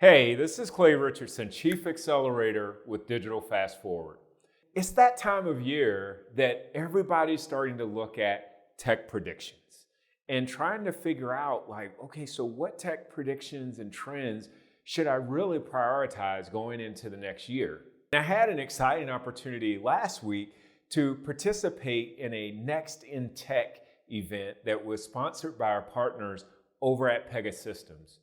Hey, this is Clay Richardson, Chief Accelerator with Digital FastForward. It's that time of year that everybody's starting to look at tech predictions and trying to figure out okay, so what tech predictions and trends should I really prioritize going into the next year? And I had an exciting opportunity last week to participate in a Next in Tech event that was sponsored by our partners over at Pegasystems.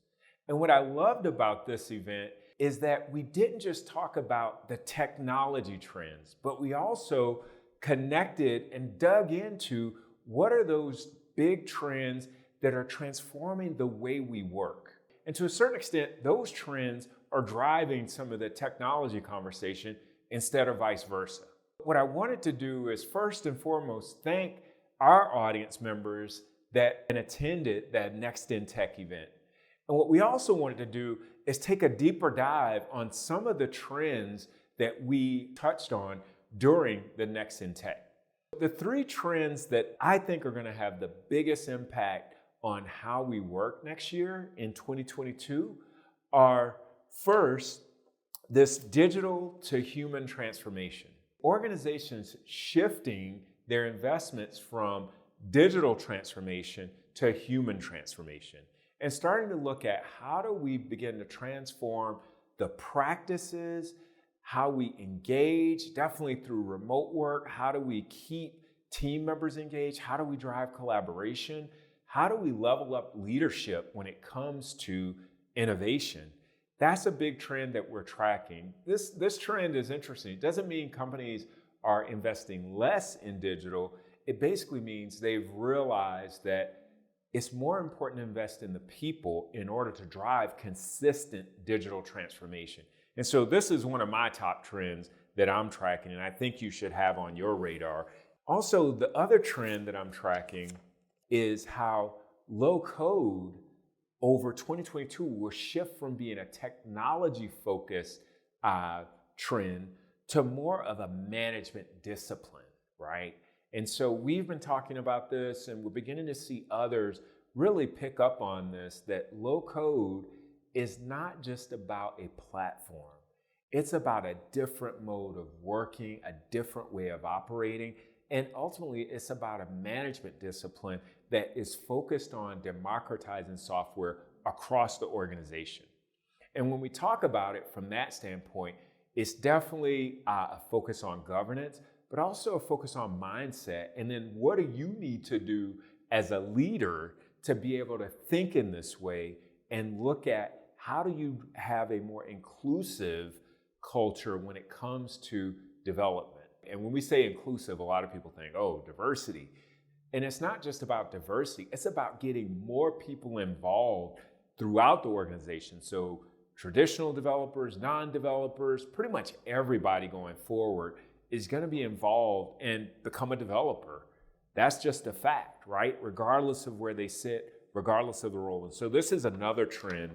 And what I loved about this event is that we didn't just talk about the technology trends, but we also connected and dug into what are those big trends that are transforming the way we work. And to a certain extent, those trends are driving some of the technology conversation instead of vice versa. What I wanted to do is first and foremost thank our audience members that attended that Next in Tech event. And what we also wanted to do is take a deeper dive on some of the trends that we touched on during the Next in Tech. The three trends that I think are going to have the biggest impact on how we work next year in 2022 are first, this digital to human transformation. Organizations shifting their investments from digital transformation to human transformation, and starting to look at how do we begin to transform the practices, how we engage, definitely through remote work, how do we keep team members engaged, how do we drive collaboration, how do we level up leadership when it comes to innovation. That's a big trend that we're tracking. This trend is interesting. It doesn't mean companies are investing less in digital. It basically means they've realized that it's more important to invest in the people in order to drive consistent digital transformation. And so this is one of my top trends that I'm tracking, and I think you should have on your radar. Also, the other trend that I'm tracking is how low code over 2022 will shift from being a technology-focused trend to more of a management discipline, right? And so we've been talking about this, and we're beginning to see others really pick up on this, that low code is not just about a platform. It's about a different mode of working, a different way of operating, and ultimately it's about a management discipline that is focused on democratizing software across the organization. And when we talk about it from that standpoint, it's definitely a focus on governance, but also a focus on mindset. And then what do you need to do as a leader to be able to think in this way and look at how do you have a more inclusive culture when it comes to development. And when we say inclusive, a lot of people think, oh, diversity. And it's not just about diversity, it's about getting more people involved throughout the organization. So traditional developers, non-developers, pretty much everybody going forward is going to be involved and become a developer. That's just a fact, right? Regardless of where they sit, regardless of the role. And so this is another trend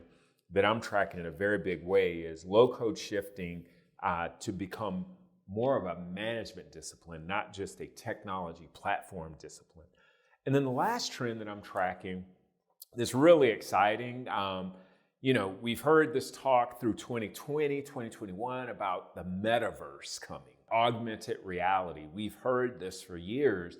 that I'm tracking in a very big way, is low code shifting to become more of a management discipline, not just a technology platform discipline. And then the last trend that I'm tracking that's really exciting, we've heard this talk through 2020, 2021 about the Metaverse coming. Augmented reality. We've heard this for years,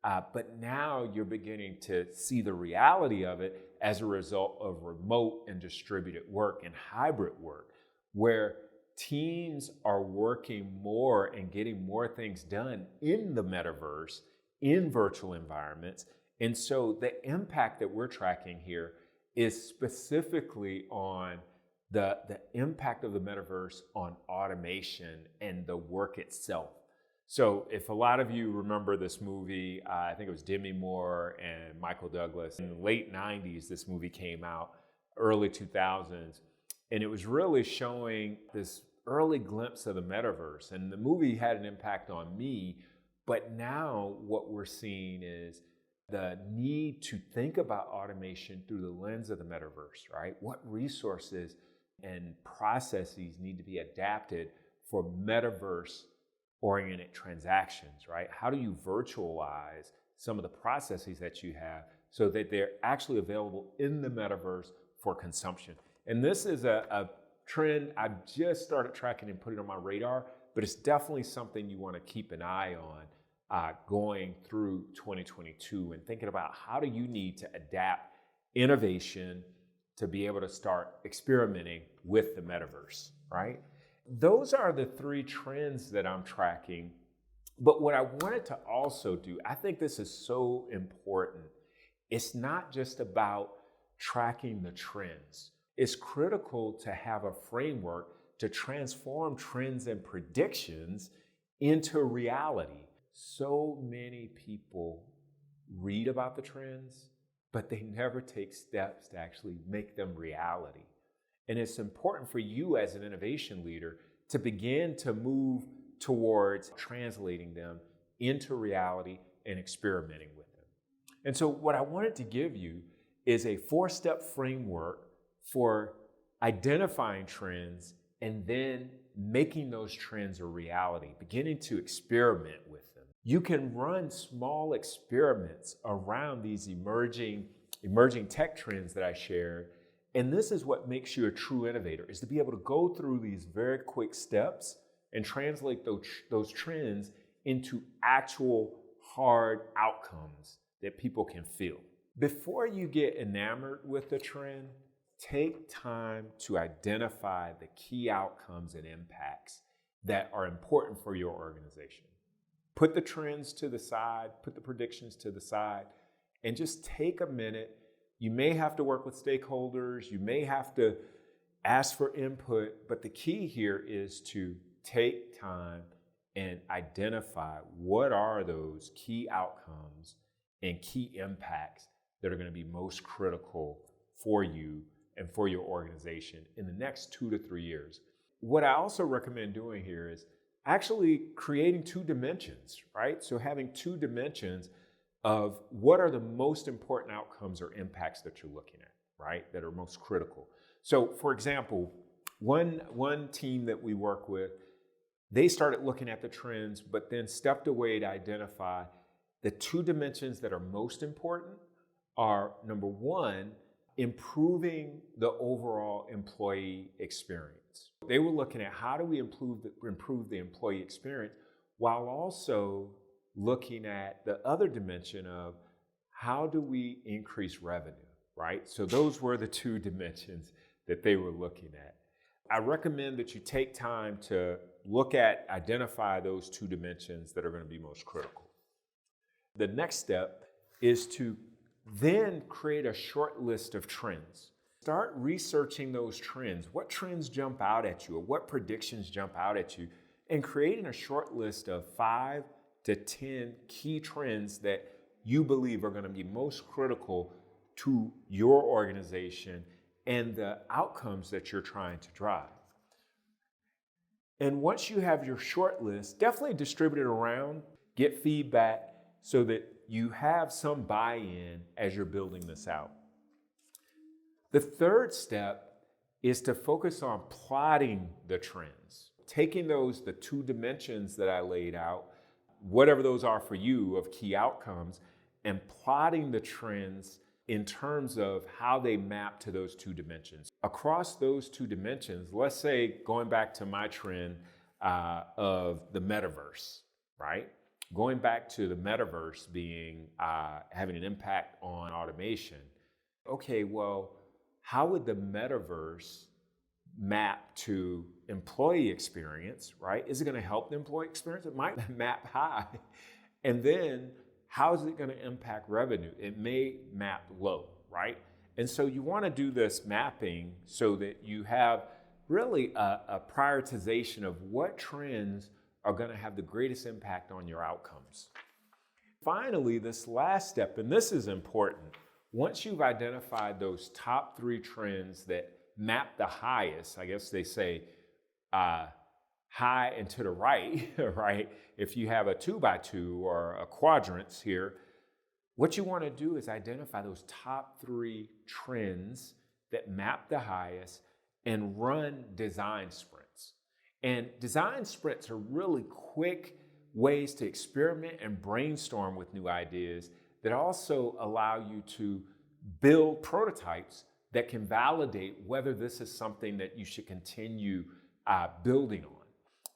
but now you're beginning to see the reality of it as a result of remote and distributed work and hybrid work, where teams are working more and getting more things done in the metaverse, in virtual environments. And so the impact that we're tracking here is specifically on the impact of the metaverse on automation and the work itself. So if a lot of you remember this movie, I think it was Demi Moore and Michael Douglas. In the late 90s, this movie came out, early 2000s, and it was really showing this early glimpse of the metaverse. And the movie had an impact on me, but now what we're seeing is the need to think about automation through the lens of the metaverse, right? What resources and processes need to be adapted for metaverse-oriented transactions, right? How do you virtualize some of the processes that you have so that they're actually available in the metaverse for consumption? And this is a trend I've just started tracking and put it on my radar, but it's definitely something you want to keep an eye on going through 2022 and thinking about how do you need to adapt innovation to be able to start experimenting with the metaverse, right? Those are the 3 trends that I'm tracking. But what I wanted to also do, I think this is so important, it's not just about tracking the trends. It's critical to have a framework to transform trends and predictions into reality. So many people read about the trends, but they never take steps to actually make them reality. And it's important for you as an innovation leader to begin to move towards translating them into reality and experimenting with them. And so what I wanted to give you is a 4-step framework for identifying trends and then making those trends a reality, beginning to experiment with them. You can run small experiments around these emerging tech trends that I shared. And this is what makes you a true innovator, is to be able to go through these very quick steps and translate those trends into actual hard outcomes that people can feel. Before you get enamored with the trend, take time to identify the key outcomes and impacts that are important for your organization. Put the trends to the side, put the predictions to the side, and just take a minute. You may have to work with stakeholders, you may have to ask for input, but the key here is to take time and identify what are those key outcomes and key impacts that are going to be most critical for you and for your organization in the next 2 to 3 years. What I also recommend doing here is actually creating 2 dimensions, right? So having 2 dimensions of what are the most important outcomes or impacts that you're looking at, right? That are most critical. So for example, one team that we work with, they started looking at the trends, but then stepped away to identify the 2 dimensions that are most important are, number 1, improving the overall employee experience. They were looking at how do we improve the employee experience while also looking at the other dimension of how do we increase revenue, right? So those were the 2 dimensions that they were looking at. I recommend that you take time to identify those 2 dimensions that are going to be most critical. The next step is to then create a short list of trends. Start researching those trends. What trends jump out at you, or what predictions jump out at you, and creating a short list of 5 to 10 key trends that you believe are going to be most critical to your organization and the outcomes that you're trying to drive. And once you have your short list, definitely distribute it around, get feedback so that you have some buy-in as you're building this out. The third step is to focus on plotting the trends, taking the 2 dimensions that I laid out, whatever those are for you of key outcomes, and plotting the trends in terms of how they map to those 2 dimensions. Across those 2 dimensions, let's say going back to my trend of the metaverse, right? Going back to the metaverse being having an impact on automation. Okay, well, how would the metaverse map to employee experience, right? Is it going to help the employee experience? It might map high. And then how is it going to impact revenue? It may map low, right? And so you want to do this mapping so that you have really a prioritization of what trends are going to have the greatest impact on your outcomes. Finally, this last step, and this is important, once you've identified those top 3 trends that map the highest, I guess they say high and to the right, right? If you have a 2x2 or a quadrants here, what you want to do is identify those top 3 trends that map the highest and run design sprints. And design sprints are really quick ways to experiment and brainstorm with new ideas that also allow you to build prototypes that can validate whether this is something that you should continue building on.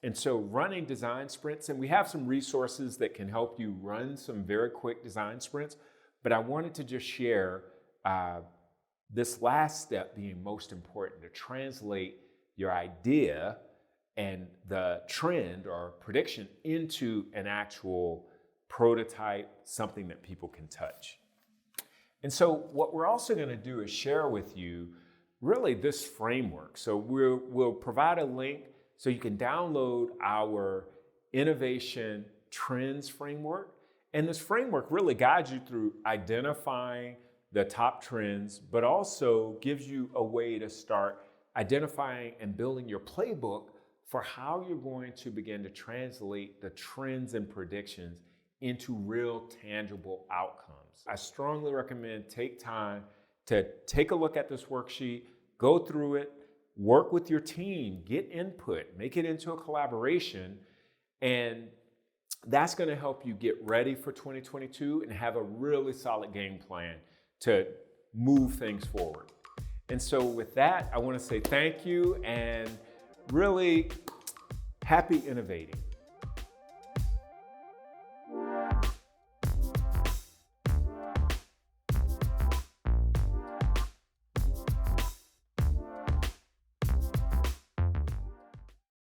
And so running design sprints, and we have some resources that can help you run some very quick design sprints, but I wanted to just share this last step being most important, to translate your idea and the trend or prediction into an actual prototype, something that people can touch. And so what we're also going to do is share with you really this framework. So we'll provide a link so you can download our innovation trends framework. And this framework really guides you through identifying the top trends, but also gives you a way to start identifying and building your playbook for how you're going to begin to translate the trends and predictions into real tangible outcomes. I strongly recommend take time to take a look at this worksheet, go through it, work with your team, get input, make it into a collaboration, and that's going to help you get ready for 2022 and have a really solid game plan to move things forward. And so with that, I want to say thank you and really happy innovating.